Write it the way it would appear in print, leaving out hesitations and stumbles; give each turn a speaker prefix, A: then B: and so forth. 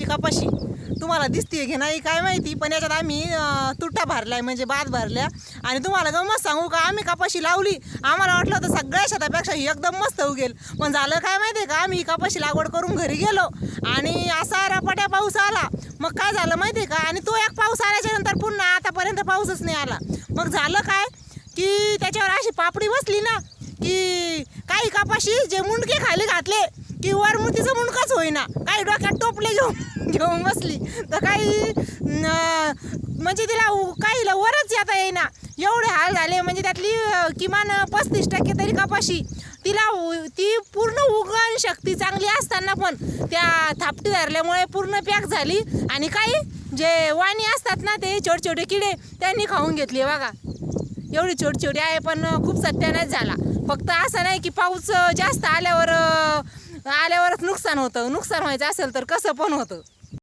A: कपाशी तुम्हाला दिसते की नाही काय माहिती, पण याच्यात आम्ही तुटा भरलाय म्हणजे बाद भरल्या. आणि तुम्हाला गंमत सांगू का, आम्ही कपाशी लावली, आम्हाला वाटलं होतं सगळ्या शेतापेक्षा ही एकदम मस्त उगेल, पण झालं काय माहिती आहे का, आम्ही कपाशी लागवड करून घरी गेलो आणि असा रपाट्या पाऊस आला. मग काय झालं माहिती आहे का, आणि तो एक पाऊस आल्याच्या नंतर पुन्हा आतापर्यंत पाऊसच नाही आला. मग झालं काय की त्याच्यावर अशी पापडी बसली ना की काही कपाशी जे मुंडके खाली घातले की वर मुठीचं मुंडकच होईना, काही डोक्यात टोपले घेऊन बसली, तर काही म्हणजे तिला काहीला वरच येता येईना, एवढे हाल झाले. म्हणजे त्यातली किमान 35% तरी कपाशी ती पूर्ण उगवण शक्ती चांगली असताना पण त्या थापटी धरल्यामुळे पूर्ण पॅक झाली. आणि काही जे वाणी असतात ना, ते छोटे छोटे किडे त्यांनी खाऊन घेतली बघा. एवढी छोटी छोटी आहे पण खूप सत्यानाश झाला. फक्त असं नाही की पाऊस जास्त आल्यावरच नुकसान होतं, नुकसान व्हायचं असेल तर कसं पण होतं.